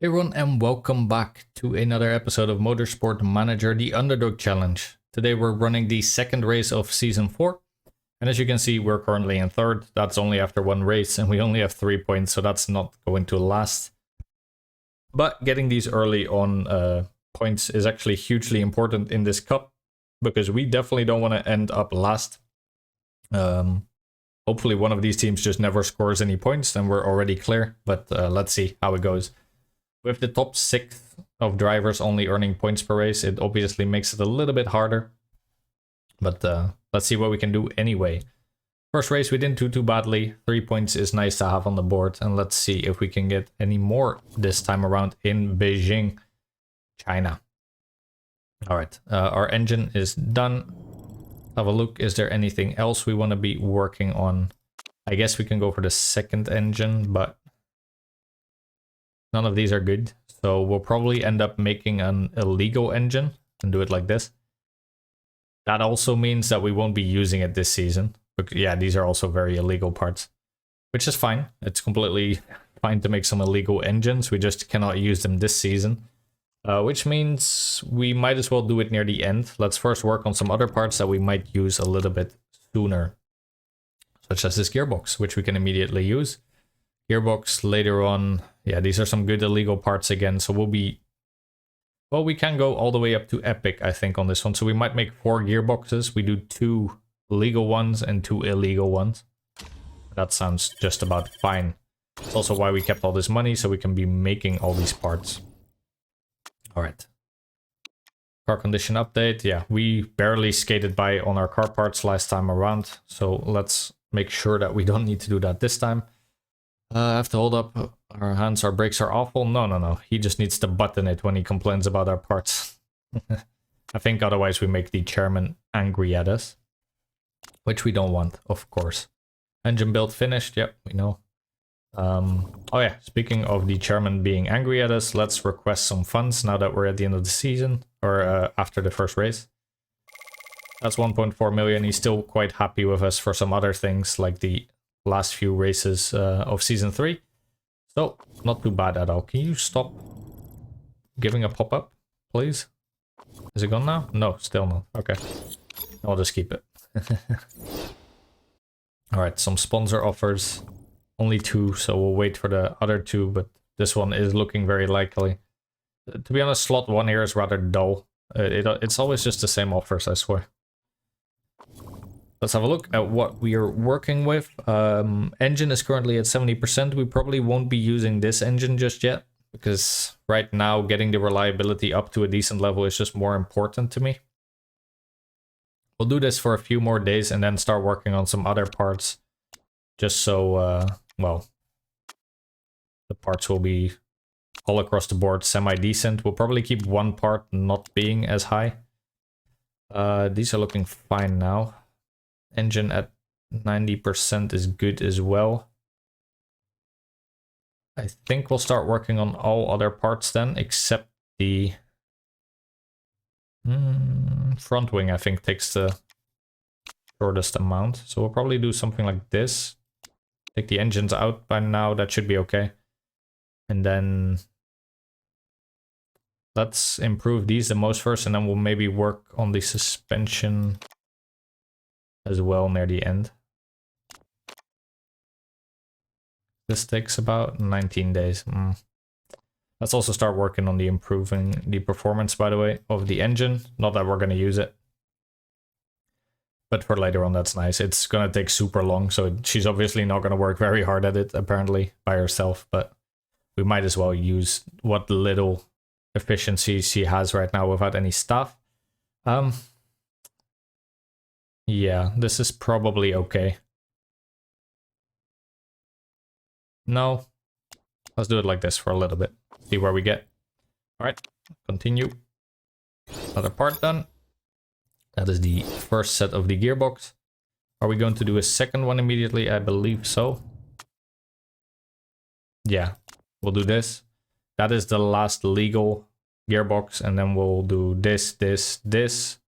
Hey everyone, and welcome back to another episode of Motorsport Manager, the Underdog Challenge. Today we're running the second race of Season 4. And as you can see, we're currently in third. That's only after one race, and we only have 3 points, so that's not going to last. But getting these early on points is actually hugely important in this cup, because we definitely don't want to end up last. Hopefully one of these teams just never scores any points, then we're already clear. But let's see how it goes. With the top 6 of drivers only earning points per race, it obviously makes it a little bit harder. But let's see what we can do anyway. First race we didn't do too badly. 3 points is nice to have on the board. And let's see if we can get any more this time around in Beijing, China. Alright, our engine is done. Have a look, is there anything else we want to be working on? I guess we can go for the second engine, but none of these are good, so we'll probably end up making an illegal engine and do it like this. That also means that we won't be using it this season. But yeah, these are also very illegal parts, which is fine. It's completely fine to make some illegal engines. We just cannot use them this season, which means we might as well do it near the end. Let's first work on some other parts that we might use a little bit sooner, such as this gearbox, which we can immediately use. Gearbox later on. Yeah, these are some good illegal parts again, so we'll be... Well, we can go all the way up to Epic, I think, on this one. So we might make 4 gearboxes. We do 2 legal ones and 2 illegal ones. That sounds just about fine. It's also why we kept all this money, so we can be making all these parts. Alright. Car condition update. Yeah, we barely skated by on our car parts last time around, so let's make sure that we don't need to do that this time. I have to hold up our hands, our brakes are awful. No. He just needs to button it when he complains about our parts. I think otherwise we make the chairman angry at us. Which we don't want, of course. Engine build finished, yep, we know. Oh yeah, speaking of the chairman being angry at us, let's request some funds now that we're at the end of the season. Or after the first race. That's 1.4 million. He's still quite happy with us for some other things, like the last few races of season 3. So not too bad at all. Can you stop giving a pop-up, please? Is it gone now? No, still not. Okay, I'll just keep it. All right, some sponsor offers, only 2, so we'll wait for the other 2, but this one is looking very likely. To be honest, slot 1 here is rather dull. It's always just the same offers, I swear. Let's have a look at what we are working with. Engine is currently at 70%. We probably won't be using this engine just yet, because right now getting the reliability up to a decent level is just more important to me. We'll do this for a few more days and then start working on some other parts, just so, well, the parts will be all across the board semi-decent. We'll probably keep one part not being as high. These are looking fine now. Engine at 90% is good as well. I think we'll start working on all other parts then, except the front wing, I think, takes the shortest amount. So we'll probably do something like this. Take the engines out by now, that should be okay. And then let's improve these the most first, and then we'll maybe work on the suspension as well near the end. This takes about 19 days. Let's also start working on the improving the performance, by the way, of the engine. Not that we're going to use it, but for later on, that's nice. It's going to take super long, so she's obviously not going to work very hard at it, apparently, by herself, but we might as well use what little efficiency she has right now without any staff. Yeah, this is probably okay. No, let's do it like this for a little bit. See where we get. All right, continue. Another part done. That is the first set of the gearbox. Are we going to do a second one immediately? I believe so. Yeah, we'll do this. That is the last legal gearbox, and then we'll do this, this.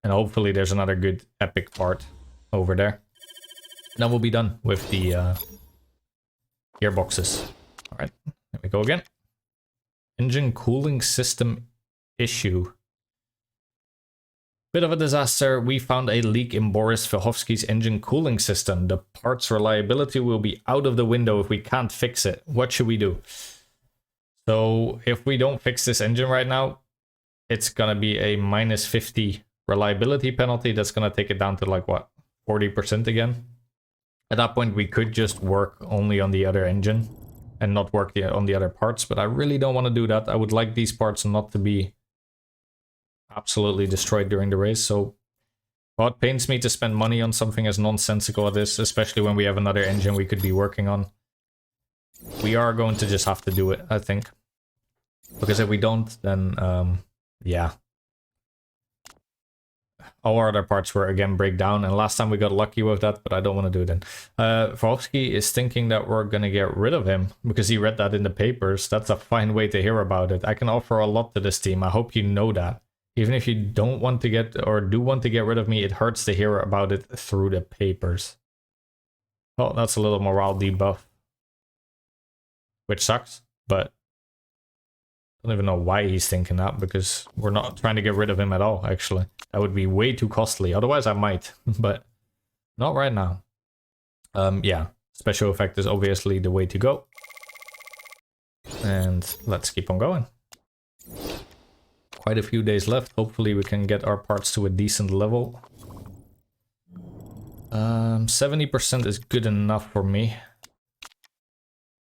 And hopefully there's another good epic part over there. And then we'll be done with the gearboxes. All right, here we go again. Engine cooling system issue. Bit of a disaster. We found a leak in Boris Vyhovsky's engine cooling system. The parts reliability will be out of the window if we can't fix it. What should we do? So if we don't fix this engine right now, it's gonna be a minus 50 reliability penalty. That's gonna take it down to like what, 40% again. At that point, we could just work only on the other engine and not work on the other parts, but I really don't want to do that. I would like these parts not to be absolutely destroyed during the race. So, well, it pains me to spend money on something as nonsensical as this, especially when we have another engine we could be working on. We are going to just have to do it, I think. Because if we don't, then, yeah. All our other parts were again break down, and last time we got lucky with that, but I don't want to do it then. Vyhovsky is thinking that we're going to get rid of him because he read that in the papers. That's a fine way to hear about it. I can offer a lot to this team. I hope you know that. Even if you don't want to get, or do want to get rid of me, it hurts to hear about it through the papers. Well, that's a little morale debuff. Which sucks, but I don't even know why he's thinking that, because we're not trying to get rid of him at all, actually. That would be way too costly. Otherwise, I might, but not right now. Yeah, special effect is obviously the way to go. And let's keep on going. Quite a few days left. Hopefully we can get our parts to a decent level. 70% is good enough for me.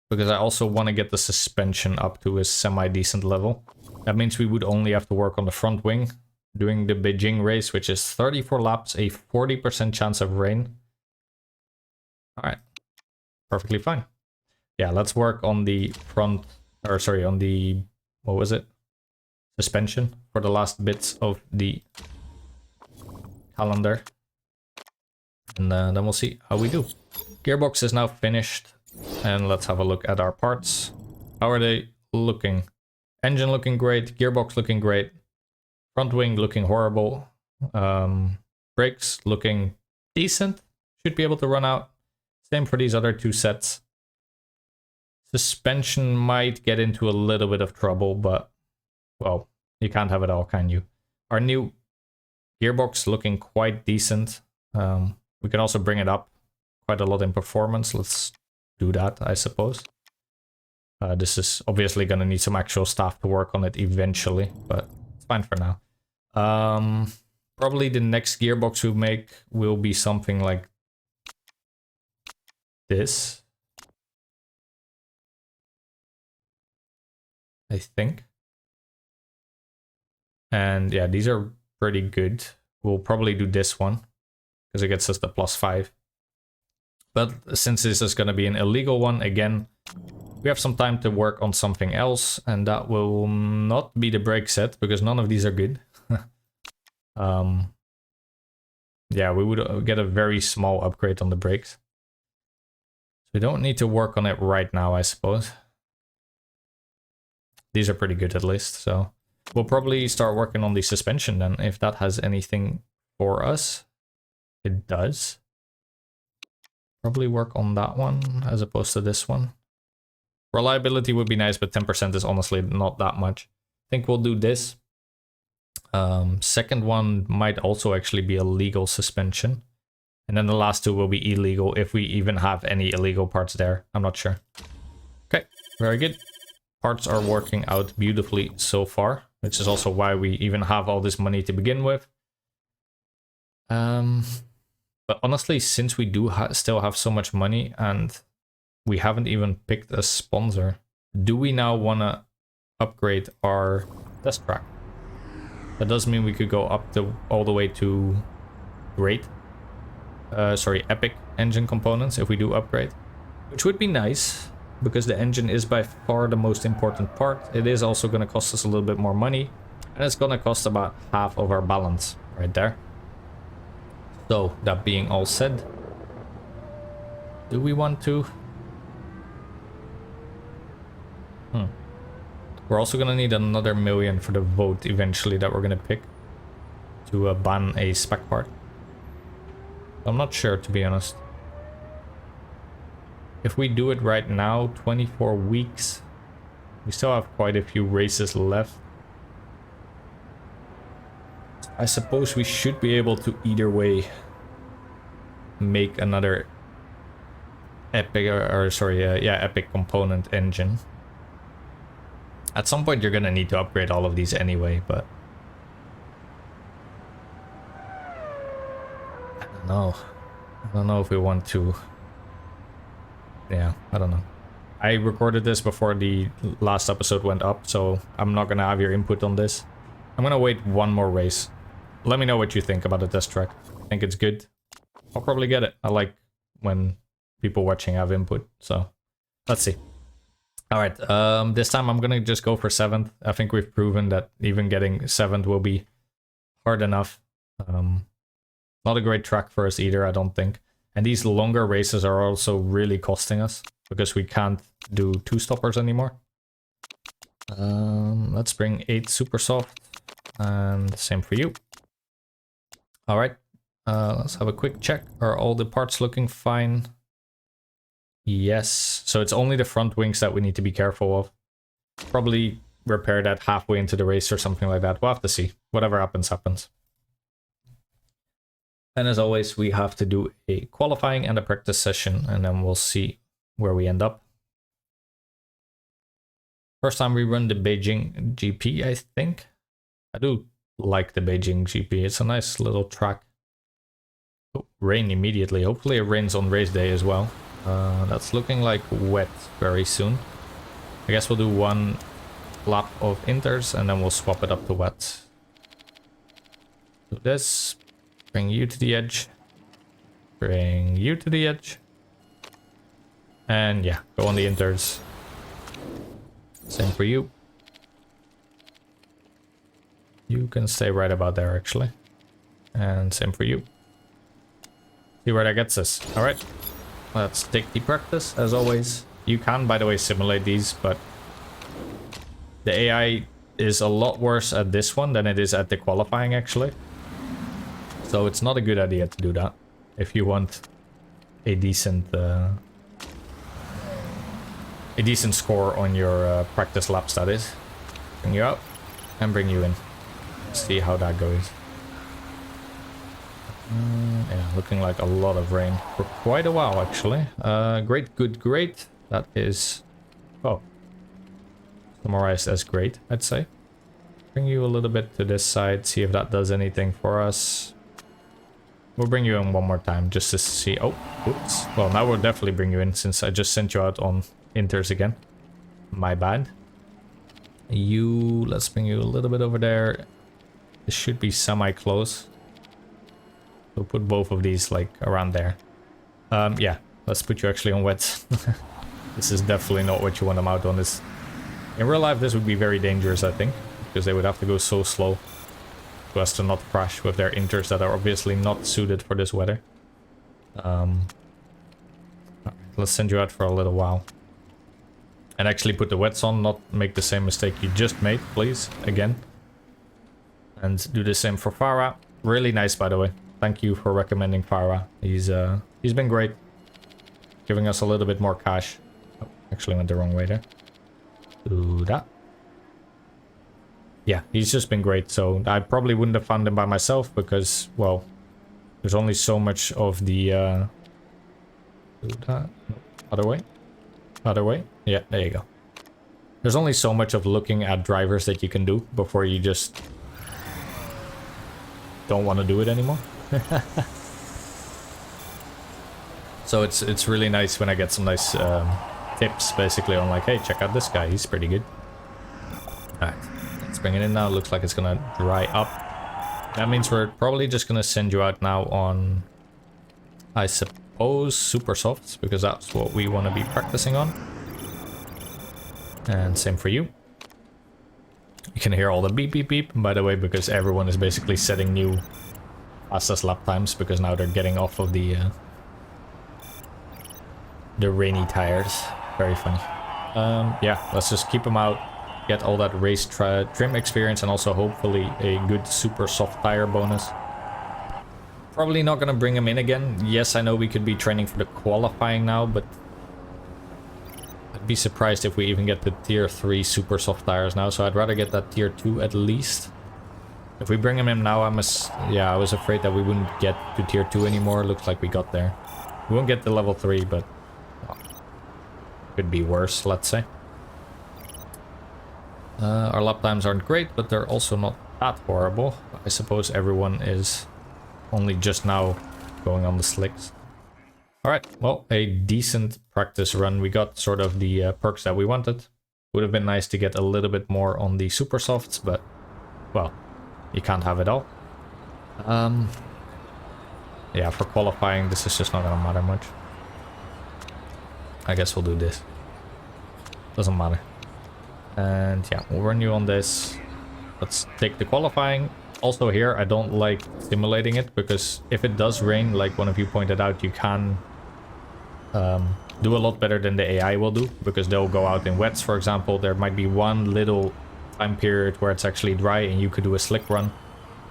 Because I also want to get the suspension up to a semi-decent level. That means we would only have to work on the front wing. Doing the Bejing race, which is 34 laps, a 40% chance of rain. Alright. Perfectly fine. Yeah, let's work on the front, or sorry, on the, what was it? Suspension for the last bits of the calendar. And then we'll see how we do. Gearbox is now finished. And let's have a look at our parts. How are they looking? Engine looking great, gearbox looking great, front wing looking horrible, brakes looking decent, should be able to run out. Same for these other two sets. Suspension might get into a little bit of trouble, but, well, you can't have it all, can you? Our new gearbox looking quite decent. We can also bring it up quite a lot in performance. Let's do that, I suppose. This is obviously going to need some actual staff to work on it eventually, but it's fine for now. Probably the next gearbox we make will be something like this. I think. And yeah, these are pretty good. We'll probably do this one because it gets us the +5. But since this is going to be an illegal one, again, we have some time to work on something else, and that will not be the brake set, because none of these are good. Yeah, we would get a very small upgrade on the brakes. We don't need to work on it right now, I suppose. These are pretty good at least, so we'll probably start working on the suspension then, if that has anything for us. It does. Probably work on that one as opposed to this one. Reliability would be nice, but 10% is honestly not that much. I think we'll do this. Second one might also actually be a legal suspension. And then the last two will be illegal, if we even have any illegal parts there. I'm not sure. Okay, very good. Parts are working out beautifully so far, which is also why we even have all this money to begin with. But honestly, since we do still have so much money and we haven't even picked a sponsor, do we now want to upgrade our test track? That does mean we could go up all the way to Epic engine components if we do upgrade, which would be nice because the engine is by far the most important part. It is also going to cost us a little bit more money, and it's going to cost about half of our balance right there. So, that being all said, do we want to? We're also going to need another $1 million for the vote eventually that we're going to pick to ban a spec part. I'm not sure, to be honest. If we do it right now, 24 weeks, We still have quite a few races left. I suppose we should be able to either way make another epic, epic component engine. At some point you're gonna need to upgrade all of these anyway, but I don't know if we want to. Yeah, I don't know. I recorded this before the last episode went up, so I'm not gonna have your input on this. I'm gonna wait one more race. Let me know what you think about the test track. I think it's good. I'll probably get it. I like when people watching have input, so let's see. All right, this time I'm gonna just go for 7th. I think we've proven that even getting 7th will be hard enough. Not a great track for us either, I don't think. And these longer races are also really costing us because we can't do 2-stoppers anymore. Let's bring 8 super soft, and same for you. All right, let's have a quick check. Are all the parts looking fine? Yes, so it's only the front wings that we need to be careful of. Probably repair that halfway into the race or something like that. We'll have to see. Whatever happens, happens. And as always, we have to do a qualifying and a practice session, and then we'll see where we end up. First time we run the Bejing GP, I think. I do like the Bejing GP. It's a nice little track. Oh, rain immediately. Hopefully it rains on race day as well. That's looking like wet very soon. I guess we'll do one lap of inters and then we'll swap it up to wet. Do this. Bring you to the edge. Bring you to the edge. And yeah, go on the inters. Same for you. You can stay right about there actually. And same for you. See where that gets us. Alright. Let's take the practice as always. You can, by the way, simulate these, but the AI is a lot worse at this one than it is at the qualifying actually. So it's not a good idea to do that if you want a decent score on your practice laps, that is. Bring you out and bring you in. See how that goes. Yeah, looking like a lot of rain for quite a while actually. Great, good, great. That is, oh, summarized as great, I'd say. Bring you a little bit to this side, see if that does anything for us. We'll bring you in one more time just to see. Oh, oops. Well, now we'll definitely bring you in since I just sent you out on inters again. My bad. Let's bring you a little bit over there. This should be semi-close. We'll put both of these like around there. Yeah, let's put you actually on wet. This is definitely not what you want them out on. This, in real life, this would be very dangerous, I think, because they would have to go so slow so as to not crash with their inters that are obviously not suited for this weather. Let's send you out for a little while. And actually put the wets on, not make the same mistake you just made, please, again. And do the same for Farah. Really nice, by the way. Thank you for recommending Farah. He's been great. Giving us a little bit more cash. Oh, actually went the wrong way there. Do that. Yeah, he's just been great. So I probably wouldn't have found him by myself because, well, there's only so much of the... do that. Other way. Other way. Yeah, there you go. There's only so much of looking at drivers that you can do before you just don't want to do it anymore. So it's really nice when I get some nice tips basically on like, hey, check out this guy, he's pretty good. Alright, let's bring it in now. Looks like it's gonna dry up. That means we're probably just gonna send you out now on, I suppose, super softs, because that's what we want to be practicing on. And same for you. You can hear all the beep beep beep, by the way, because everyone is basically setting new fastest lap times because now they're getting off of the rainy tires. Very funny. Yeah, let's just keep them out, get all that race trim experience, and also hopefully a good super soft tire bonus. Probably not gonna bring him in again. Yes, I know we could be training for the qualifying now, but I'd be surprised if we even get the tier 3 super soft tires now, so I'd rather get that tier 2 at least. If we bring him in now, I was afraid that we wouldn't get to tier 2 anymore. Looks like we got there. We won't get to level 3, but well, could be worse, let's say. Our lap times aren't great, but they're also not that horrible. I suppose everyone is only just now going on the slicks. Alright, well, a decent practice run. We got sort of the perks that we wanted. Would have been nice to get a little bit more on the super softs, but, well, you can't have it all. Yeah, for qualifying, this is just not gonna matter much. I guess we'll do this. Doesn't matter. And yeah, we'll run you on this. Let's take the qualifying. Also here, I don't like simulating it, because if it does rain, like one of you pointed out, you can do a lot better than the AI will do, because they'll go out in wets, for example. There might be one little time period where it's actually dry and you could do a slick run,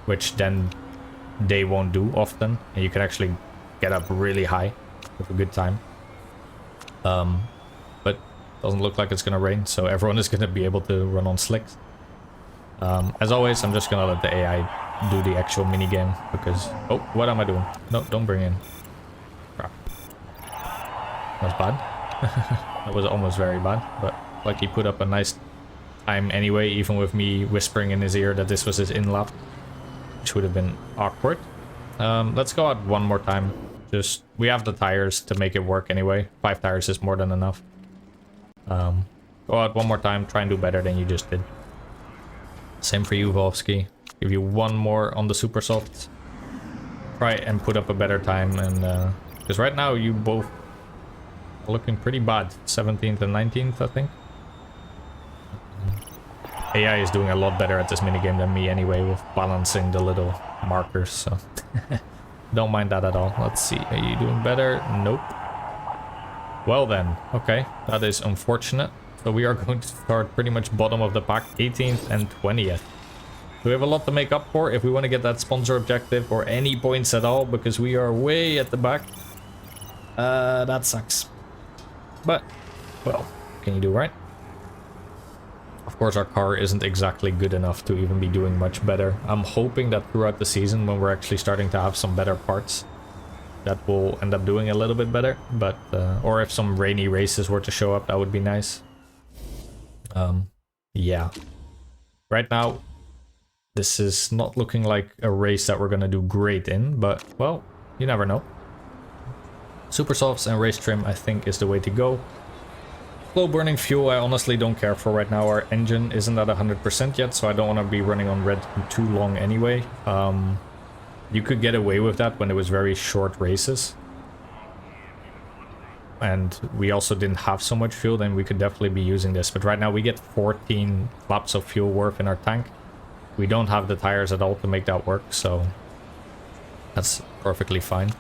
which then they won't do often, and you can actually get up really high with a good time. But doesn't look like it's gonna rain, so everyone is gonna be able to run on slicks. As always, I'm just gonna let the AI do the actual mini game, because oh, what am I doing? No, don't bring in. Crap. That's bad. That was almost very bad, but like he put up a nice time anyway, even with me whispering in his ear that this was his in lap, which would have been awkward. Let's go out one more time. Just, we have the tires to make it work anyway. 5 tires is more than enough. Go out one more time, try and do better than you just did. Same for you, Volsky. Give you one more on the super softs. Try and put up a better time, and because right now you both are looking pretty bad. 17th and 19th, I think. AI is doing a lot better at this minigame than me anyway, with balancing the little markers, so don't mind that at all. Let's see, are you doing better? Nope. Well then, okay, that is unfortunate. So we are going to start pretty much bottom of the pack, 18th and 20th. We have a lot to make up for if we want to get that sponsor objective or any points at all, because we are way at the back. That sucks. But, well, what can you do, right? Of course, our car isn't exactly good enough to even be doing much better. I'm hoping that throughout the season, when we're actually starting to have some better parts, that will end up doing a little bit better. But or if some rainy races were to show up, that would be nice. Yeah. Right now, this is not looking like a race that we're gonna do great in, but, well, you never know. Super softs and race trim, I think, is the way to go. Slow burning fuel, I honestly don't care for right now. Our engine isn't at 100% yet, so I don't want to be running on red too long anyway. You could get away with that when it was very short races. And we also didn't have so much fuel, then we could definitely be using this. But right now we get 14 laps of fuel worth in our tank. We don't have the tires at all to make that work, so that's perfectly fine.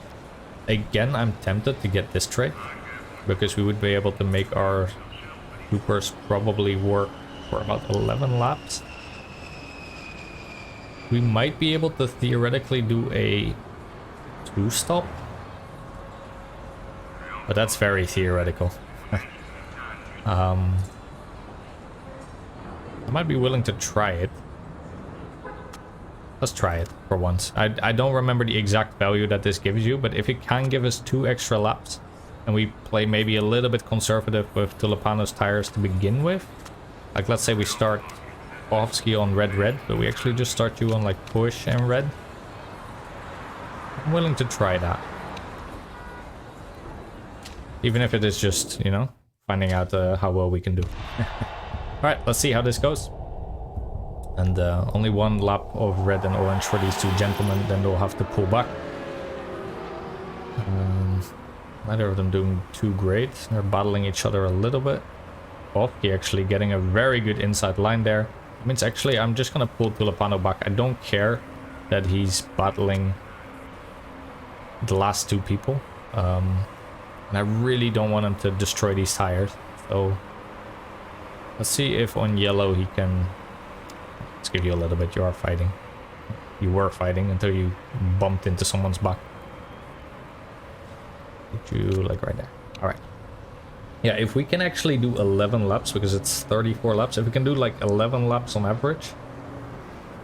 Again, I'm tempted to get this trait, because we would be able to make our supers probably work for about 11 laps. We might be able to theoretically do a 2-stop, but that's very theoretical. I might be willing to try it. Let's try it for once. I don't remember the exact value that this gives you, but if it can give us 2 extra laps, and we play maybe a little bit conservative with Tulipano's tires to begin with. Like, let's say we start Ovsky on red, but we actually just start you on, like, push and red. I'm willing to try that. Even if it is just, you know, finding out how well we can do. Alright, let's see how this goes. And only 1 lap of red and orange for these 2 gentlemen, then they'll have to pull back. Neither of them doing too great. They're battling each other a little bit. Ovsky actually getting a very good inside line there. It means actually I'm just gonna pull Tulipano back. I don't care that he's battling the last 2 people. And I really don't want him to destroy these tires. So let's see if on yellow he can... Let's give you a little bit. You are fighting. You were fighting until you bumped into someone's back. You like right there. All right. Yeah, if we can actually do 11 laps, because it's 34 laps, if we can do like 11 laps on average,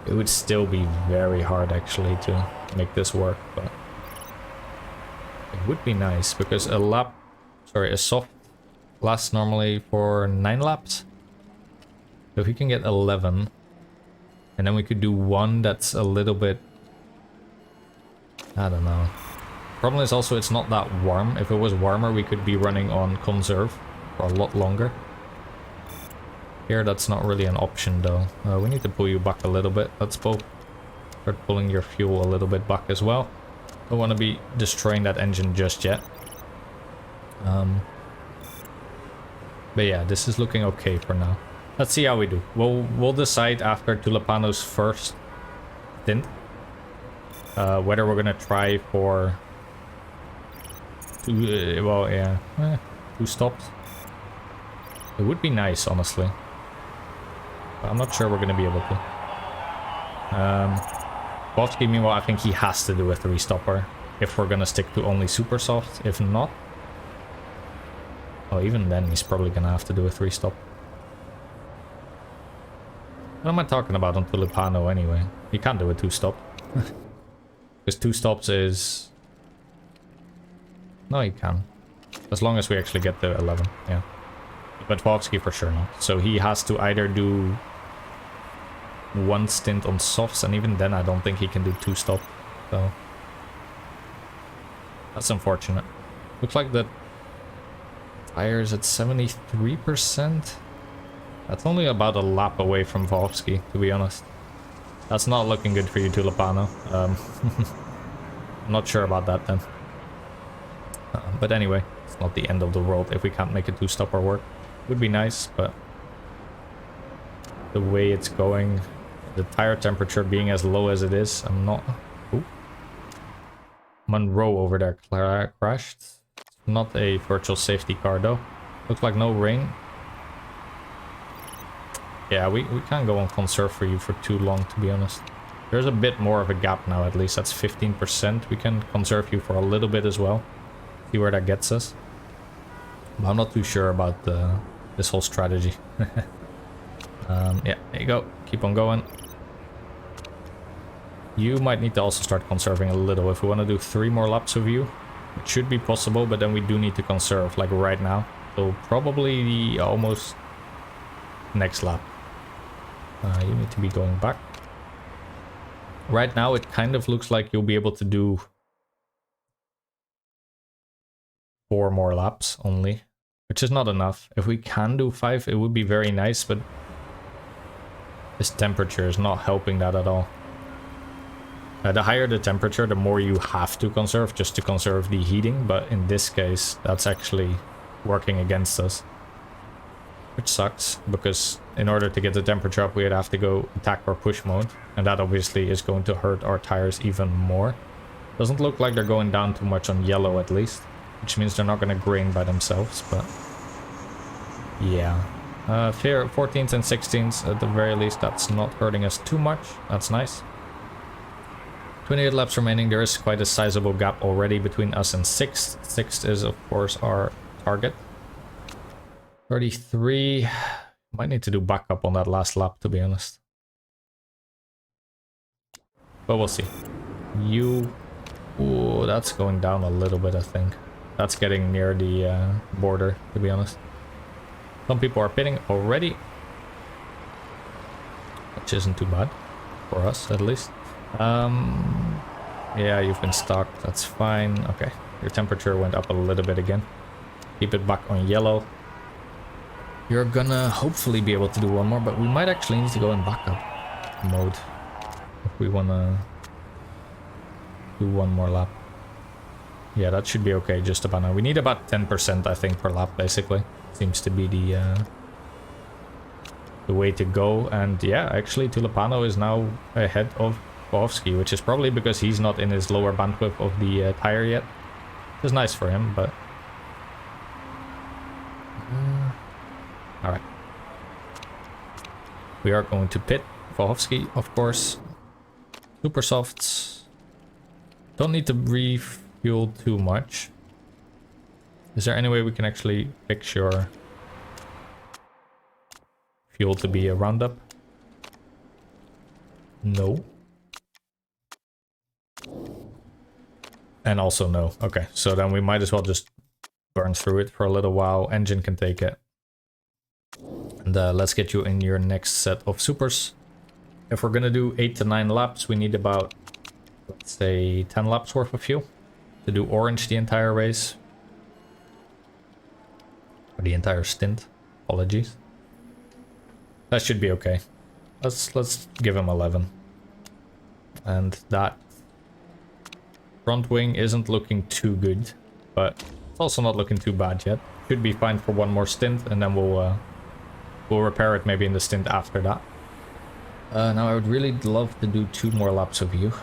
it would still be very hard actually to make this work, but it would be nice because a soft lasts normally for 9 laps. So if we can get 11, and then we could do one that's a little bit, I don't know. Problem is also it's not that warm. If it was warmer, we could be running on conserve for a lot longer. Here, that's not really an option though. We need to pull you back a little bit. Let's both start pulling your fuel a little bit back as well. Don't want to be destroying that engine just yet. But yeah, this is looking okay for now. Let's see how we do. We'll decide after Tulipano's first stint whether we're gonna try for two stops. It would be nice, honestly. But I'm not sure we're gonna be able to. Bovsky, meanwhile, I think he has to do a 3-stopper if we're gonna stick to only super soft. If not, oh, even then he's probably gonna have to do a 3-stop. What am I talking about on Tulipano anyway? He can't do a 2-stop. Because 2 stops is... No, he can. As long as we actually get to 11, yeah. But Bovsky for sure not. So he has to either do 1 stint on softs, and even then I don't think he can do 2 stops. So that's unfortunate. Looks like the tires at 73%. That's only about a lap away from Bovsky, to be honest. That's not looking good for you, Tulipano. I'm not sure about that then. But anyway, it's not the end of the world if we can't make a 2-stopper work. Would be nice, but the way it's going, the tire temperature being as low as it is, I'm not... Ooh. Monroe over there crashed. Not a virtual safety car though. Looks like no rain. Yeah, we can't go on conserve for you for too long, to be honest. There's a bit more of a gap now, at least. That's 15%. We can conserve you for a little bit as well. See where that gets us. But I'm not too sure about this whole strategy. Yeah, there you go. Keep on going. You might need to also start conserving a little. If we want to do 3 more laps of you, it should be possible, but then we do need to conserve, like right now. So probably the almost next lap. You need to be going back. Right now it kind of looks like you'll be able to do 4 more laps only, which is not enough. If we can do 5, it would be very nice, but this temperature is not helping that at all. The higher the temperature, the more you have to conserve just to conserve the heating, but in this case that's actually working against us. Which sucks, because in order to get the temperature up, we'd have to go attack or push mode. And that obviously is going to hurt our tires even more. Doesn't look like they're going down too much on yellow at least. Which means they're not going to grain by themselves, but... yeah. 14th and 16th at the very least, that's not hurting us too much. That's nice. 28 laps remaining. There is quite a sizable gap already between us and 6th. 6th is of course our target. 33. Might need to do backup on that last lap, to be honest. But we'll see. You... ooh, that's going down a little bit, I think. That's getting near the border, to be honest. Some people are pitting already. Which isn't too bad. For us, at least. Yeah, you've been stuck. That's fine. Okay. Your temperature went up a little bit again. Keep it back on yellow. You're gonna hopefully be able to do 1 more, but we might actually need to go in backup mode if we wanna do 1 more lap. Yeah, that should be okay just about now. We need about 10%, I think, per lap, basically. Seems to be the way to go. And yeah, actually Tulipano is now ahead of Bovsky, which is probably because he's not in his lower bandwidth of the tire yet. It's nice for him, but... alright. We are going to pit Bovsky, of course. Super softs. Don't need to refuel too much. Is there any way we can actually fix your fuel to be a roundup? No. And also no. Okay, so then we might as well just burn through it for a little while. Engine can take it. And let's get you in your next set of supers. If we're gonna do 8 to 9 laps, we need about, let's say, 10 laps worth of fuel to do orange the entire race. Or the entire stint. Apologies. That should be okay. Let's give him 11. And that front wing isn't looking too good, but it's also not looking too bad yet. Should be fine for one more stint, and then we'll repair it maybe in the stint after that. Now I would really love to do 2 more laps of you.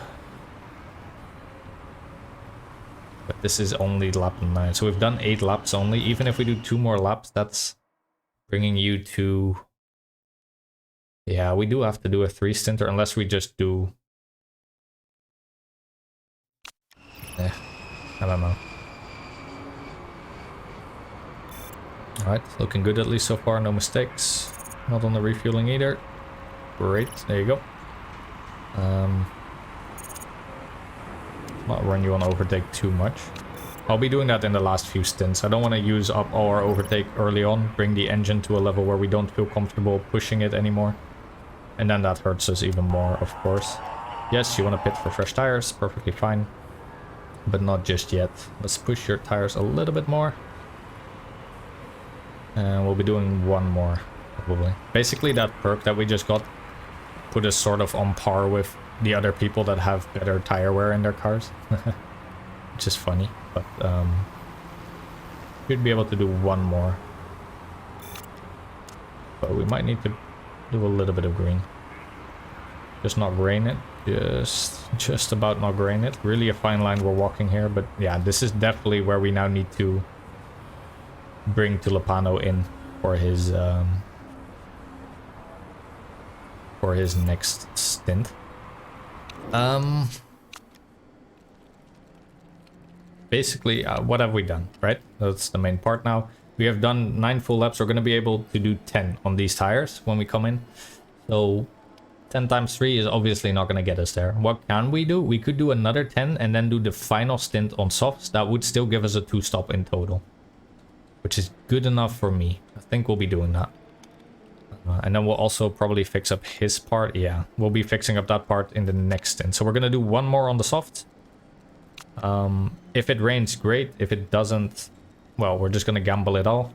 But this is only lap 9, so we've done 8 laps only. Even if we do 2 more laps, that's bringing you to... Yeah, we do have to do a 3 stinter unless we just do... I don't know. Alright, looking good at least so far, no mistakes. Not on the refueling either. Great, there you go. Not run you on overtake too much. I'll be doing that in the last few stints. I don't want to use up all our overtake early on, bring the engine to a level where we don't feel comfortable pushing it anymore. And then that hurts us even more, of course. Yes, you want to pit for fresh tires, perfectly fine. But not just yet. Let's push your tires a little bit more. And we'll be doing 1 more, probably. Basically, that perk that we just got put us sort of on par with the other people that have better tire wear in their cars. Which is funny, but should be able to do 1 more. But we might need to do a little bit of green. Just not grain it. Just about not grain it. Really a fine line we're walking here, but yeah, this is definitely where we now need to bring Tulipano in for his next stint. Basically, what have we done, right? That's the main part now. We have done 9 full laps. We're going to be able to do 10 on these tires when we come in. So 10 times 3 is obviously not going to get us there. What can we do? We could do another 10 and then do the final stint on softs. That would still give us a 2-stop in total, which is good enough for me. I think we'll be doing that. And then we'll also probably fix up his part. Yeah, we'll be fixing up that part in the next stint. So we're going to do 1 more on the soft. If it rains, great. If it doesn't, well, we're just going to gamble it all.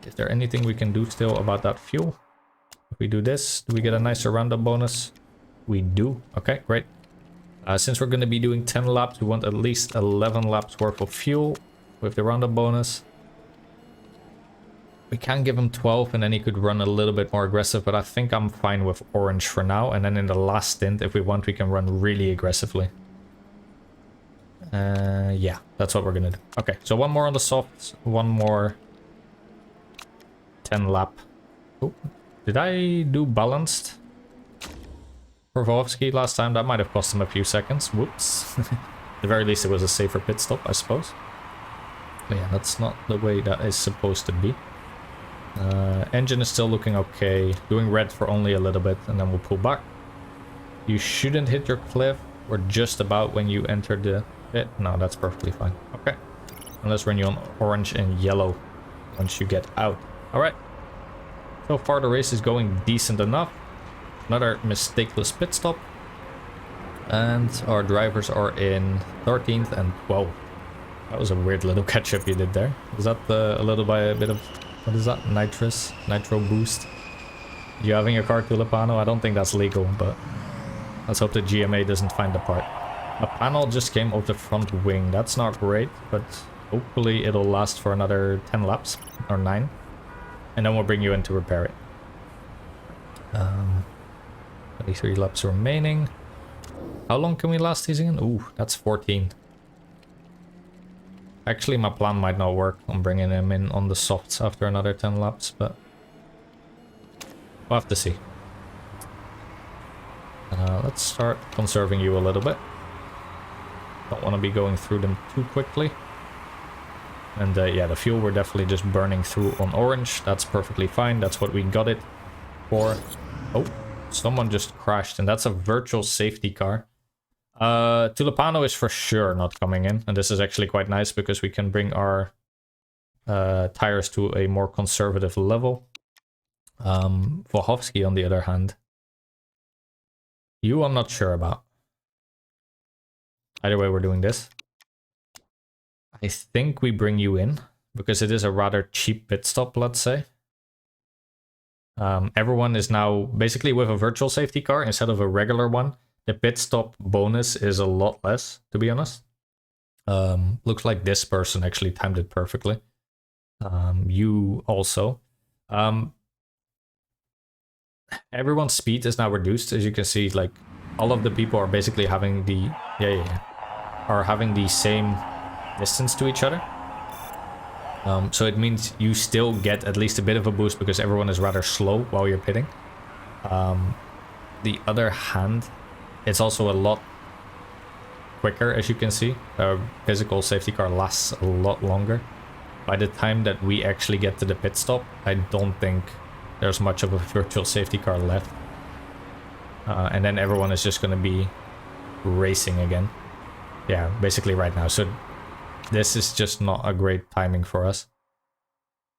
Is there anything we can do still about that fuel? If we do this, do we get a nicer roundup bonus? We do. Okay, great. Since we're going to be doing 10 laps, we want at least 11 laps worth of fuel with the roundup bonus. We can give him 12 and then he could run a little bit more aggressive, but I think I'm fine with orange for now. And then in the last stint, if we want, we can run really aggressively. Yeah, that's what we're going to do. Okay, so 1 more on the softs, 1 more 10 lap. Oh, did I do balanced for Volovsky last time? That might have cost him a few seconds. Whoops. At the very least, it was a safer pit stop, I suppose. But yeah, that's not the way that is supposed to be. Engine is still looking okay. Doing red for only a little bit, and then we'll pull back. You shouldn't hit your cliff, or just about when you enter the pit. No, that's perfectly fine. Okay. And let's run you on orange and yellow once you get out. Alright. So far the race is going decent enough. Another mistakeless pit stop. And our drivers are in 13th and 12th. That was a weird little catch-up you did there. Was that a little by a bit of... What is that? Nitro boost? You having your car Tulipano? I don't think that's legal, but... Let's hope the GMA doesn't find the part. A panel just came off the front wing. That's not great, but hopefully it'll last for another 10 laps. Or 9. And then we'll bring you in to repair it. 23 laps remaining. How long can we last these again? Ooh, that's 14. Actually, my plan might not work on bringing him in on the softs after another 10 laps, but we'll have to see. Let's start conserving you a little bit. Don't want to be going through them too quickly. And yeah, the fuel we're definitely just burning through on orange. That's perfectly fine. That's what we got it for. Oh, someone just crashed, and that's a virtual safety car. Tulipano is for sure not coming in, and this is actually quite nice because we can bring our tires to a more conservative level. Wojowski, on the other hand, you I'm not sure about. Either way, we're doing this. I think we bring you in because it is a rather cheap pit stop, let's say. Everyone is now basically with a virtual safety car instead of a regular one. The pit stop bonus is a lot less, to be honest. Looks like this person actually timed it perfectly. You also. Everyone's speed is now reduced, as you can see. Like all of the people are basically having the are having the same distance to each other. So it means you still get at least a bit of a boost because everyone is rather slow while you're pitting. The other hand, it's also a lot quicker, as you can see. A physical safety car lasts a lot longer. By the time that we actually get to the pit stop, I don't think there's much of a virtual safety car left. And then everyone is just going to be racing again. Yeah, basically right now. So this is just not a great timing for us.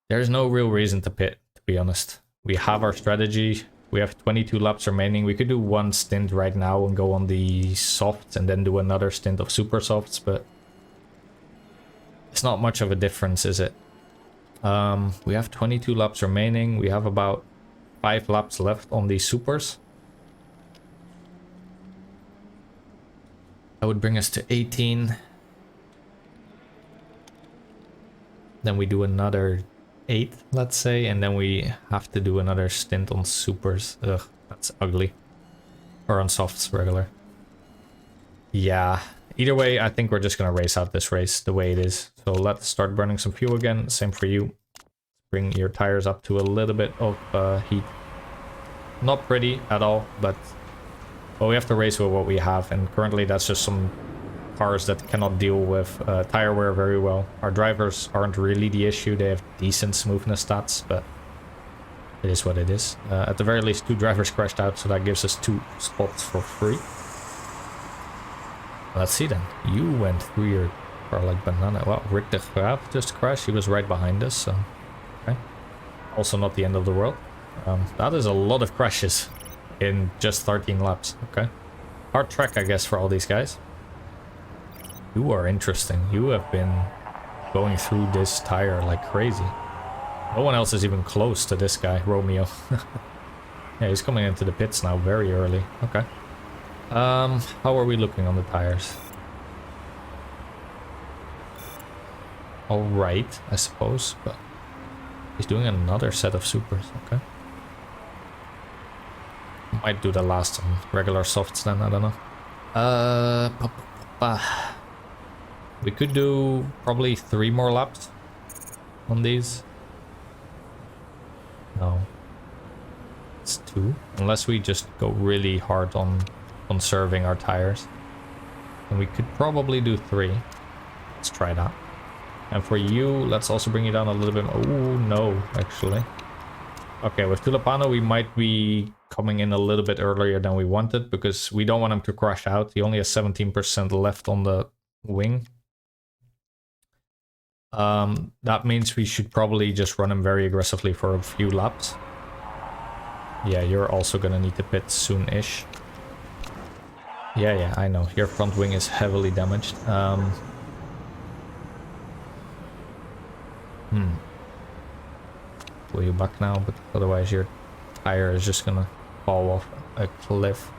There's no real reason to pit, to be honest. We have our strategy. We have 22 laps remaining. We could do one stint right now and go on the softs and then do another stint of super softs, but it's not much of a difference, is it? We have 22 laps remaining. We have about 5 laps left on the supers. That would bring us to 18. Then we do another 8, let's say, and then we have to do another stint on supers. Ugh, that's ugly. Or on softs, regular. Yeah, either way, I think we're just gonna race out this race the way it is. So let's start burning some fuel again. Same for you. Bring your tires up to a little bit of heat. Not pretty at all, but well, we have to race with what we have, and currently that's just some cars that cannot deal with tire wear very well. Our drivers aren't really the issue. They have decent smoothness stats, but it is what it is. At the very least, 2 drivers crashed out, so that gives us 2 spots for free. Let's see then. You went through your car like banana. Well, Rick de Graaf just crashed. He was right behind us, so okay. Also not the end of the world. That is a lot of crashes in just 13 laps. Okay. Hard track, I guess, for all these guys. You are interesting. You have been going through this tire like crazy. No one else is even close to this guy, Romeo. Yeah, he's coming into the pits now very early. Okay. How are we looking on the tires? Alright, I suppose, but he's doing another set of supers. Okay. Might do the last on regular softs then, I don't know. We could do probably 3 more laps on these. No. It's 2. Unless we just go really hard on conserving our tires. And we could probably do 3. Let's try that. And for you, let's also bring you down a little bit. Oh, no, actually. Okay, with Tulipano, we might be coming in a little bit earlier than we wanted because we don't want him to crash out. He only has 17% left on the wing. That means we should probably just run him very aggressively for a few laps. Yeah, you're also gonna need to pit soon-ish. Yeah, I know. Your front wing is heavily damaged. Pull you back now, but otherwise your tire is just gonna fall off a cliff.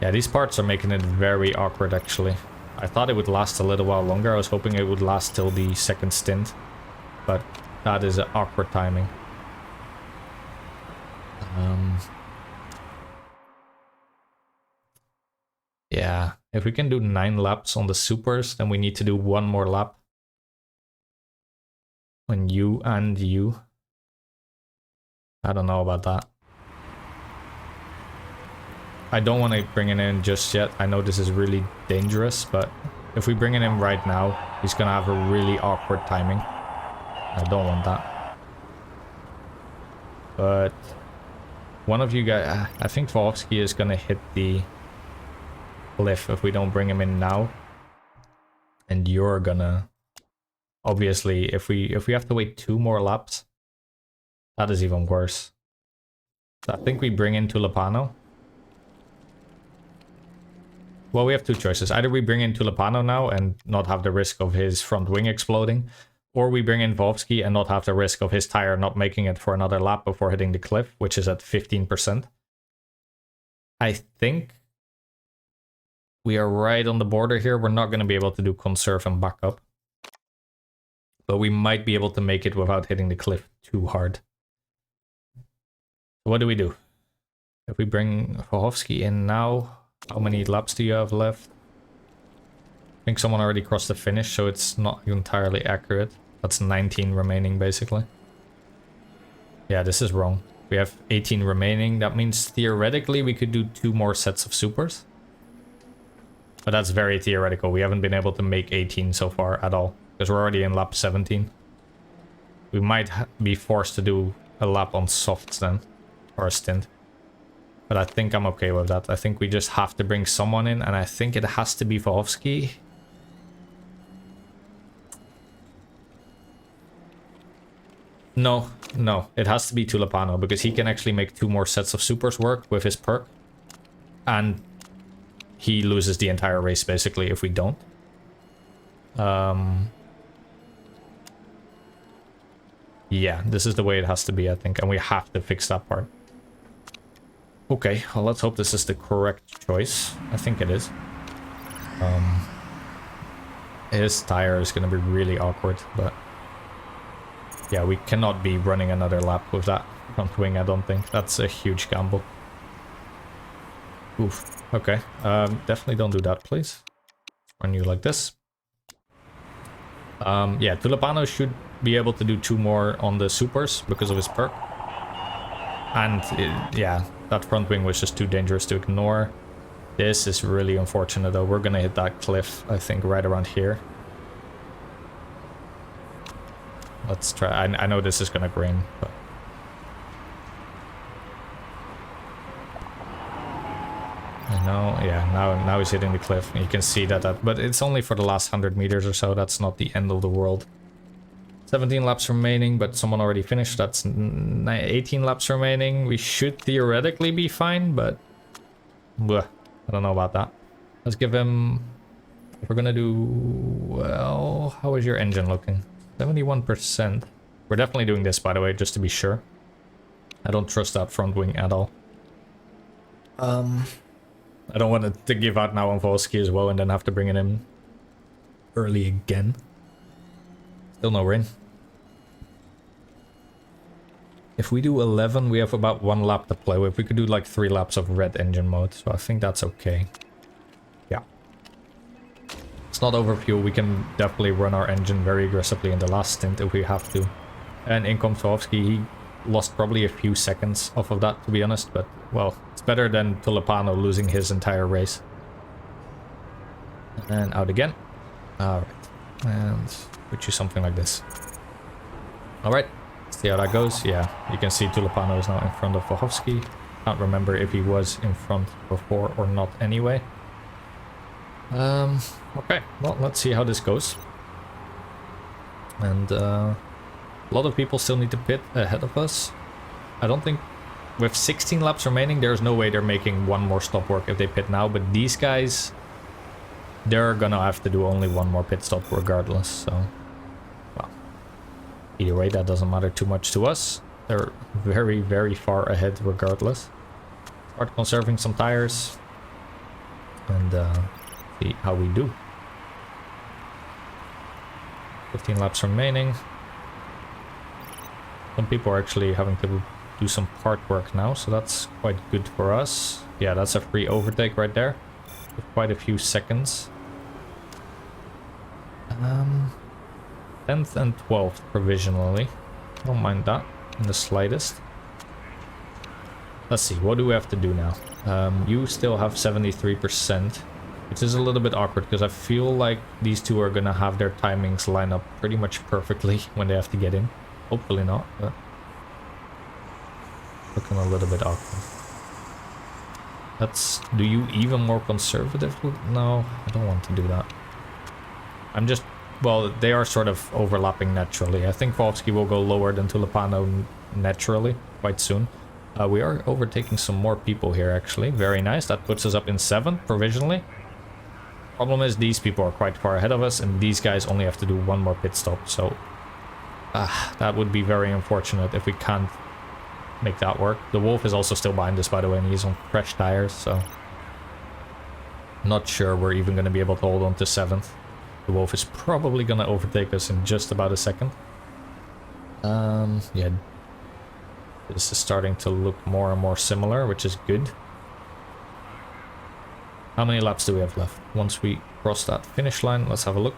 Yeah, these parts are making it very awkward, actually. I thought it would last a little while longer. I was hoping it would last till the second stint, but that is an awkward timing. Yeah, if we can do 9 laps on the supers, then we need to do 1 more lap. When you and you. I don't know about that. I don't want to bring it in just yet. I know this is really dangerous, but if we bring it in right now, he's going to have a really awkward timing. I don't want that. But one of you guys, I think Volsky is going to hit the cliff if we don't bring him in now. And you're going to, obviously, if we have to wait 2 more laps, that is even worse. So I think we bring in Tulipano. Well, we have 2 choices. Either we bring in Tulipano now and not have the risk of his front wing exploding, or we bring in Volsky and not have the risk of his tire not making it for another lap before hitting the cliff, which is at 15%. I think we are right on the border here. We're not going to be able to do conserve and back up, but we might be able to make it without hitting the cliff too hard. What do we do? If we bring Volsky in now, how many laps do you have left? I think someone already crossed the finish, so it's not entirely accurate. That's 19 remaining, basically. Yeah, this is wrong. We have 18 remaining. That means theoretically we could do 2 more sets of supers. But that's very theoretical. We haven't been able to make 18 so far at all, because we're already in lap 17. We might be forced to do a lap on softs then, or a stint. But I think I'm okay with that. I think we just have to bring someone in, and I think it has to be Volsky. No, it has to be Tulipano, because he can actually make 2 more sets of supers work with his perk. And he loses the entire race, basically, if we don't. Yeah, this is the way it has to be, I think, and we have to fix that part. Okay, well, let's hope this is the correct choice. I think it is. His tire is going to be really awkward, but yeah, we cannot be running another lap with that front wing, I don't think. That's a huge gamble. Oof. Okay. Definitely don't do that, please. Run you like this. Yeah, Tulipano should be able to do 2 more on the supers because of his perk. And yeah, that front wing was just too dangerous to ignore. This is really unfortunate though. We're gonna hit that cliff, I think, right around here. Let's try. I know this is gonna grain, but I know, yeah, now he's hitting the cliff. You can see that, but it's only for the last 100 meters or so. That's not the end of the world. 17 laps remaining, but someone already finished. That's 18 laps remaining. We should theoretically be fine, but bleh, I don't know about that. Let's give him, if we're gonna do, well, how is your engine looking? 71%. We're definitely doing this, by the way, just to be sure. I don't trust that front wing at all. I don't want to give out now on Volsky as well and then have to bring it in early again. Still no rain. If we do 11, we have about 1 lap to play with. We could do like 3 laps of red engine mode, so I think that's okay. Yeah. It's not overfuel. We can definitely run our engine very aggressively in the last stint if we have to. And in comes Volsky. He lost probably a few seconds off of that, to be honest, but well, it's better than Tulipano losing his entire race. And out again. Alright. And put you something like this. Alright. See how that goes. Yeah, you can see Tulipano is now in front of Volsky. Can't remember if he was in front before or not anyway. Okay, well, let's see how this goes. And a lot of people still need to pit ahead of us. I don't think, with 16 laps remaining, there's no way they're making 1 more stop work if they pit now. But these guys, they're gonna have to do only 1 more pit stop regardless. So, well, either way, that doesn't matter too much to us. They're very, very far ahead regardless. Start conserving some tires and see how we do. 15 laps remaining. Some people are actually having to do some part work now, so that's quite good for us. Yeah, that's a free overtake right there. With quite a few seconds. 10th and 12th provisionally. Don't mind that in the slightest. Let's see, what do we have to do now? You still have 73%, which is a little bit awkward because I feel like these two are gonna have their timings line up pretty much perfectly when they have to get in. Hopefully not, but looking a little bit awkward. Let's do you even more conservative? No, I don't want to do that. I'm just, well, they are sort of overlapping naturally. I think Volsky will go lower than Tulipano naturally quite soon. We are overtaking some more people here actually. Very nice. That puts us up in 7th provisionally. Problem is these people are quite far ahead of us and these guys only have to do one more pit stop. So that would be very unfortunate if we can't make that work. The Wolf is also still behind us, by the way, and he's on fresh tires, so not sure we're even going to be able to hold on to 7th. The Wolf is probably going to overtake us in just about a second. Yeah, this is starting to look more and more similar, which is good. How many laps do we have left? Once we cross that finish line, let's have a look.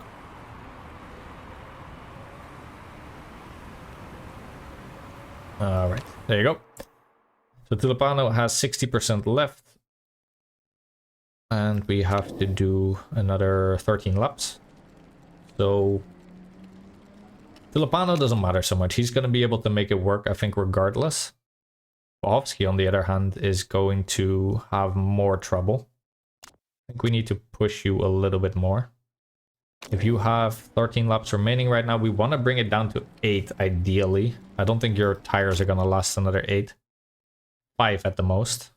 Alright, there you go. So Tulipano has 60% left. And we have to do another 13 laps. So Tulipano doesn't matter so much. He's going to be able to make it work, I think, regardless. Bohovsky, on the other hand, is going to have more trouble. I think we need to push you a little bit more. If you have 13 laps remaining right now, we want to bring it down to 8, ideally. I don't think your tires are going to last another 8. 5 at the most.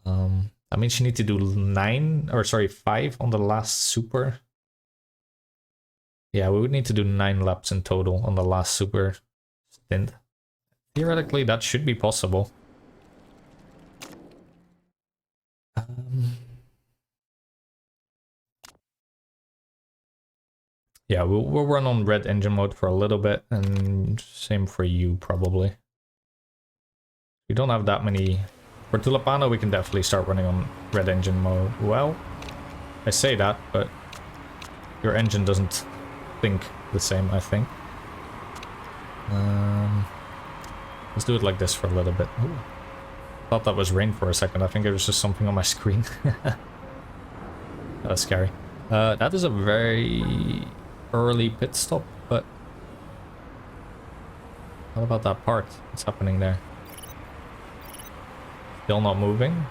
That means you need to do 5 on the last super. Yeah, we would need to do 9 laps in total on the last super stint. Theoretically, that should be possible. Yeah, we'll run on red engine mode for a little bit, and same for you, probably. We don't have that many. For Tulipano, we can definitely start running on red engine mode. Well, I say that, but your engine doesn't think the same, I think. Let's do it like this for a little bit. Ooh. Thought that was rain for a second. I think it was just something on my screen. That's scary. That is a very early pit stop, but what about that part? What's happening there? Still not moving.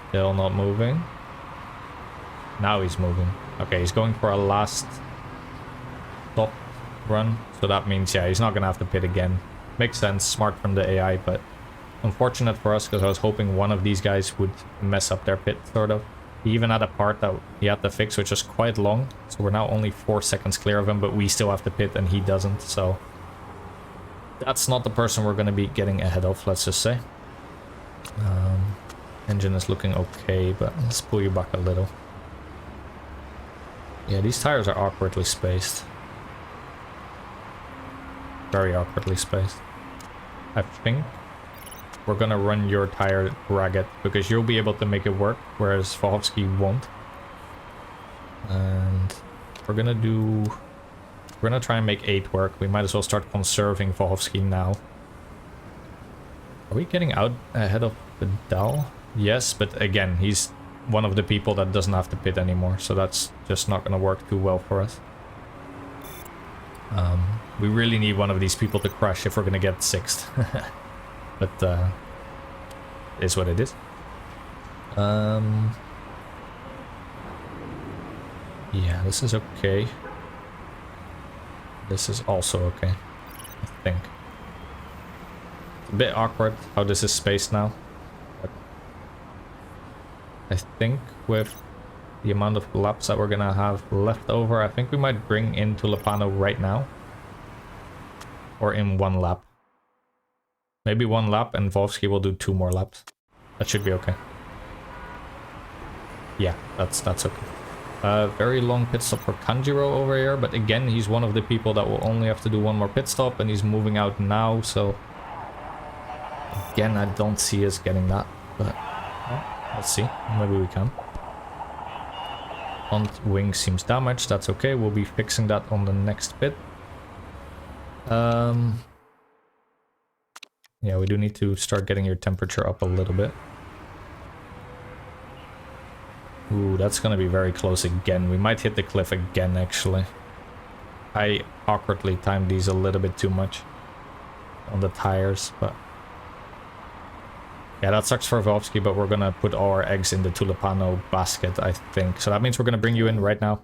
Still not moving. Now he's moving. Okay, he's going for a last stop run. So that means, yeah, he's not going to have to pit again. Makes sense. Smart from the AI, but unfortunate for us because I was hoping one of these guys would mess up their pit, sort of. He even had a part that he had to fix, which was quite long. So we're now only 4 seconds clear of him, but we still have to pit and he doesn't. So that's not the person we're going to be getting ahead of, let's just say. Engine is looking okay, but let's pull you back a little. Yeah, these tires are awkwardly spaced. Very awkwardly spaced. I think we're gonna run your tire ragged because you'll be able to make it work, whereas Volhovsky won't. And we're gonna try and make 8 work. We might as well start conserving Volhovsky now. Are we getting out ahead of Vidal? Yes, but again, he's one of the people that doesn't have to pit anymore, so that's just not gonna work too well for us. We really need one of these people to crash if we're gonna get 6th. But it is what it is. Yeah, this is okay. This is also okay, I think. It's a bit awkward how this is spaced now. But I think with the amount of laps that we're gonna have left over, I think we might bring in Tulipano right now. Or in 1 lap. Maybe 1 lap and Volsky will do 2 more laps. That should be okay. Yeah, that's okay. Very long pit stop for Kanjiro over here, but again, he's one of the people that will only have to do 1 more pit stop, and he's moving out now, so again, I don't see us getting that, but well, let's see. Maybe we can. Front wing seems damaged. That's okay. We'll be fixing that on the next pit. Yeah, we do need to start getting your temperature up a little bit. Ooh, that's gonna be very close again. We might hit the cliff again, actually. I awkwardly timed these a little bit too much on the tires, but... Yeah, that sucks for Vovsky, but we're gonna put all our eggs in the Tulipano basket, I think. So that means we're gonna bring you in right now.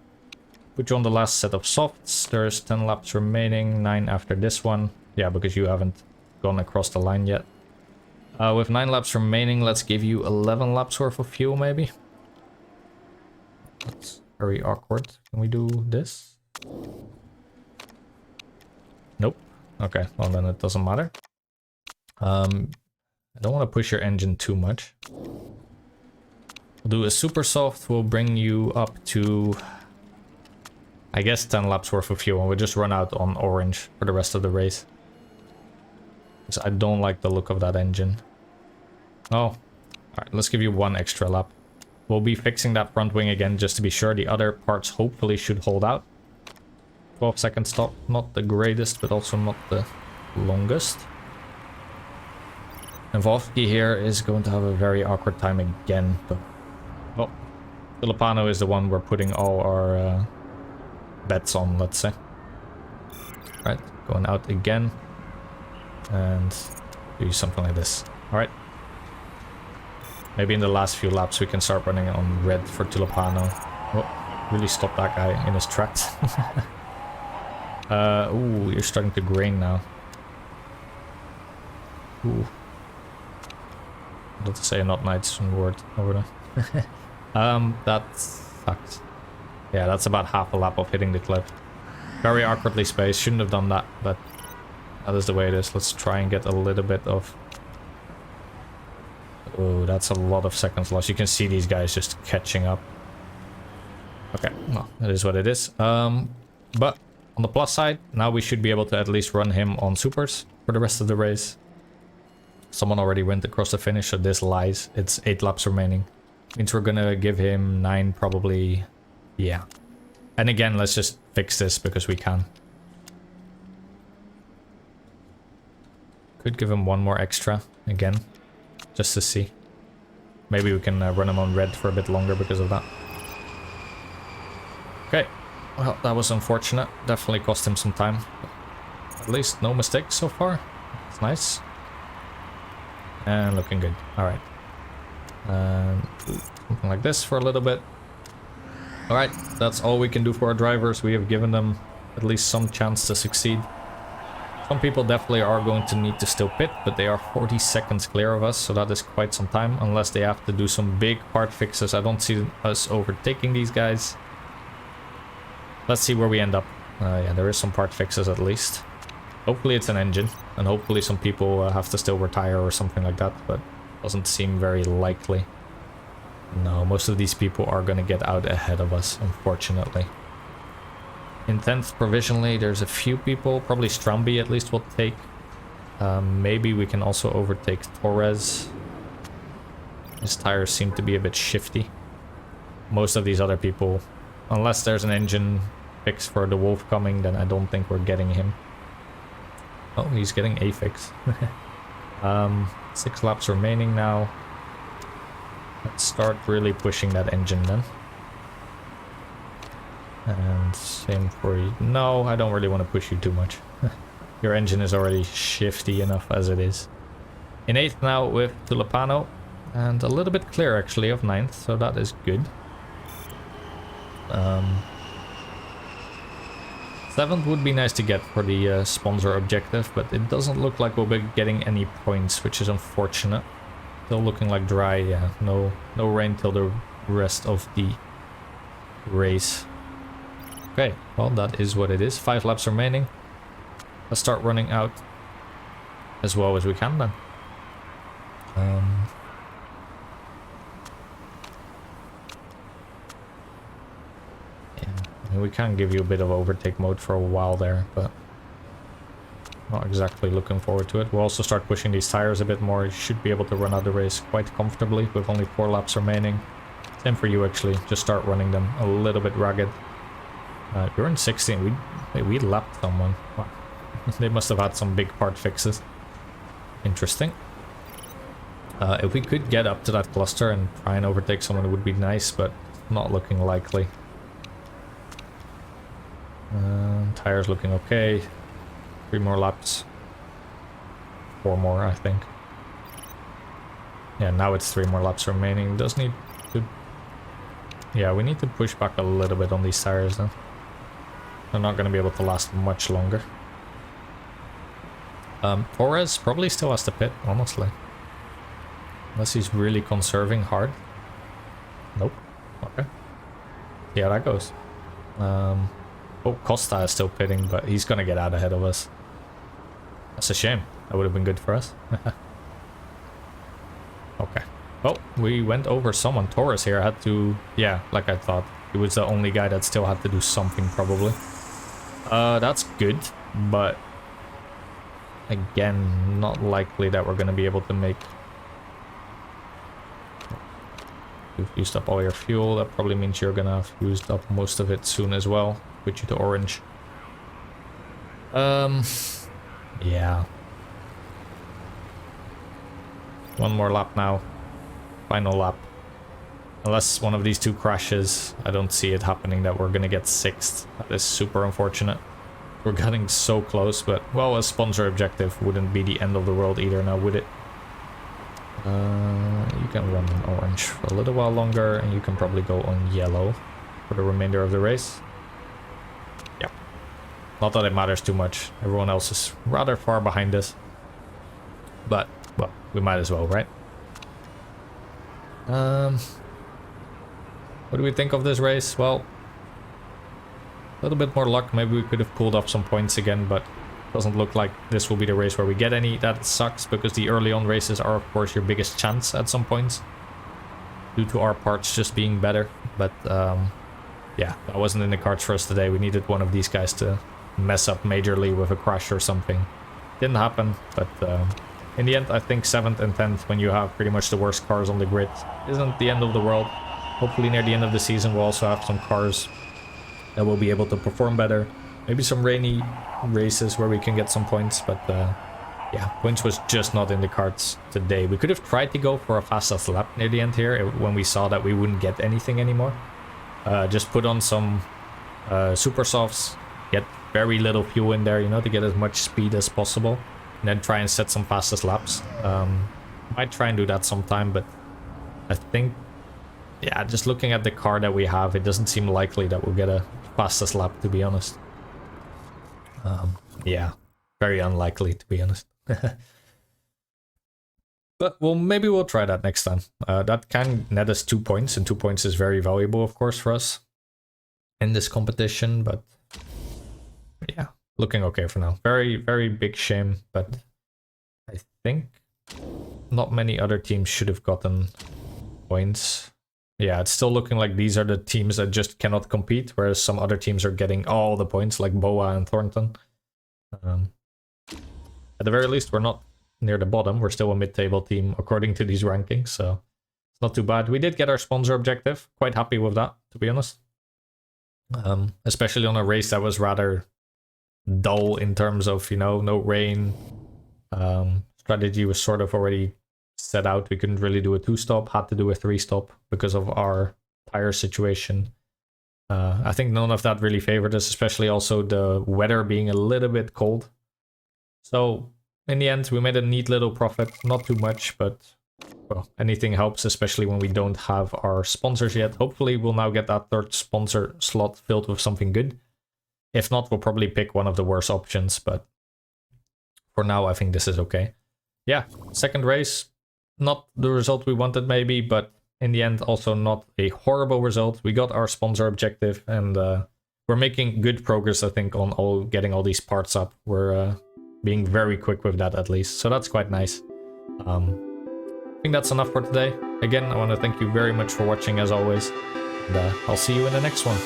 Put you on the last set of softs. There's 10 laps remaining, 9 after this one. Yeah, because you haven't gone across the line yet. With 9 laps remaining, let's give you 11 laps worth of fuel, maybe. That's very awkward. Can we do this? Nope. Okay, well then it doesn't matter. I don't want to push your engine too much. We'll do a super soft. We'll bring you up to, I guess, 10 laps worth of fuel. And we'll just run out on orange for the rest of the race. Because I don't like the look of that engine. Oh, alright, let's give you 1 extra lap. We'll be fixing that front wing again just to be sure. The other parts hopefully should hold out. 12-second stop. Not the greatest, but also not the longest. And Vovsky here is going to have a very awkward time again. But, well, Filipano is the one we're putting all our bets on, let's say. Right, going out again. And do something like this. Alright. Maybe in the last few laps we can start running on red for Tulipano. Oh, really stop that guy in his tracks. Ooh, you're starting to grain now. Ooh. Not to say a not nice word over there. That sucks. Yeah, that's about half a lap of hitting the cliff. Very awkwardly spaced. Shouldn't have done that, but that is the way it is. Let's try and get a little bit of... Oh, that's a lot of seconds lost. You can see these guys just catching up. Okay, well, that is what it is. But on the plus side, now we should be able to at least run him on supers for the rest of the race. Someone already went across the finish, so this lies. It's 8 laps remaining. Means we're gonna give him 9 probably. Yeah. And again, let's just fix this because we can. Could give him 1 more extra again. Just to see. Maybe we can run him on red for a bit longer because of that. Okay. Well, that was unfortunate. Definitely cost him some time. At least no mistakes so far. It's nice. And looking good. Alright. Something like this for a little bit. Alright, that's all we can do for our drivers. We have given them at least some chance to succeed. Some people definitely are going to need to still pit, but they are 40 seconds clear of us, so that is quite some time. Unless they have to do some big part fixes. I don't see us overtaking these guys. Let's see where we end up. Yeah, there is some part fixes at least. Hopefully it's an engine, and hopefully some people have to still retire or something like that, but doesn't seem very likely. No, most of these people are going to get out ahead of us, unfortunately. In 10th provisionally, there's a few people. Probably Stramby at least will take. Maybe we can also overtake Torres. His tires seem to be a bit shifty. Most of these other people, unless there's an engine fix for the Wolf coming, then I don't think we're getting him. Oh, he's getting a fix. 6 laps remaining now. Let's start really pushing that engine then. And same for you. No, I don't really want to push you too much. Your engine is already shifty enough as it is. In 8th now with Tulipano. And a little bit clear actually of 9th, so that is good. 7th would be nice to get for the sponsor objective, but it doesn't look like we'll be getting any points, which is unfortunate. Still looking like dry, yeah. No rain till the rest of the race. Okay, well that is what it is. 5 laps remaining. Let's start running out as well as we can then. Yeah, I mean, we can give you a bit of overtake mode for a while there, but not exactly looking forward to it. We'll also start pushing these tires a bit more. You should be able to run out the race quite comfortably with only 4 laps remaining. Same for you actually, just start running them a little bit ragged. You're in 16. We lapped someone. Wow. They must have had some big part fixes. Interesting. If we could get up to that cluster and try and overtake someone, it would be nice, but not looking likely. Tires looking okay. 3 more laps. 4 more, I think. Yeah, now it's 3 more laps remaining. Does need to... Yeah, we need to push back a little bit on these tires then. They're not going to be able to last much longer. Torres probably still has to pit, honestly. Unless he's really conserving hard. Nope. Okay. Yeah, that goes. Oh, Costa is still pitting, but he's gonna get out ahead of us. That's a shame. That would have been good for us. Okay. Well, we went over someone. Torres here had to... Yeah, like I thought. He was the only guy that still had to do something, probably. That's good, but... Again, not likely that we're gonna be able to make... You've used up all your fuel. That probably means you're gonna have used up most of it soon as well. Put you to orange. Yeah. 1 more lap now. Final lap. Unless one of these 2 crashes, I don't see it happening that we're gonna get 6th. That is super unfortunate. We're getting so close, but, well, a sponsor objective wouldn't be the end of the world either now, would it? You can run on orange for a little while longer, and you can probably go on yellow for the remainder of the race. Yep. Not that it matters too much. Everyone else is rather far behind us. But, well, we might as well, right? What do we think of this race? Well, a little bit more luck. Maybe we could have pulled up some points again, but doesn't look like this will be the race where we get any. That sucks, because the early on races are, of course, your biggest chance at some points. Due to our parts just being better. But, yeah, that wasn't in the cards for us today. We needed one of these guys to mess up majorly with a crash or something. Didn't happen, but in the end, I think 7th and 10th, when you have pretty much the worst cars on the grid, isn't the end of the world. Hopefully near the end of the season, we'll also have some cars that will be able to perform better. Maybe some rainy races where we can get some points, but yeah, points was just not in the cards today. We could have tried to go for a fastest lap near the end here when we saw that we wouldn't get anything anymore. Just put on some super softs, get very little fuel in there, you know, to get as much speed as possible, and then try and set some fastest laps. Might try and do that sometime, but I think, yeah, just looking at the car that we have, it doesn't seem likely that we'll get a fastest lap, to be honest. Yeah, very unlikely, to be honest. But, well, maybe we'll try that next time. That can net us 2 points, and 2 points is very valuable, of course, for us in this competition, but yeah, looking okay for now. Very, very big shame, but I think not many other teams should have gotten points. Yeah, it's still looking like these are the teams that just cannot compete, whereas some other teams are getting all the points, like Boa and Thornton. At the very least, we're not near the bottom. We're still a mid-table team, according to these rankings, so it's not too bad. We did get our sponsor objective. Quite happy with that, to be honest. Especially on a race that was rather dull in terms of, you know, no rain. Strategy was sort of already set out. We couldn't really do a 2-stop, had to do a 3-stop because of our tire situation. I think none of that really favored us, especially also the weather being a little bit cold. So in the end, we made a neat little profit. Not too much, but well, anything helps, especially when we don't have our sponsors yet. Hopefully we'll now get that 3rd sponsor slot filled with something good. If not, we'll probably pick one of the worst options, but for now I think this is okay. Yeah, 2nd race, not the result we wanted maybe, but in the end also not a horrible result. We got our sponsor objective, and we're making good progress, I think, on getting all these parts up. We're being very quick with that, at least, so that's quite nice. I think that's enough for today. Again, I want to thank you very much for watching, as always, and I'll see you in the next one.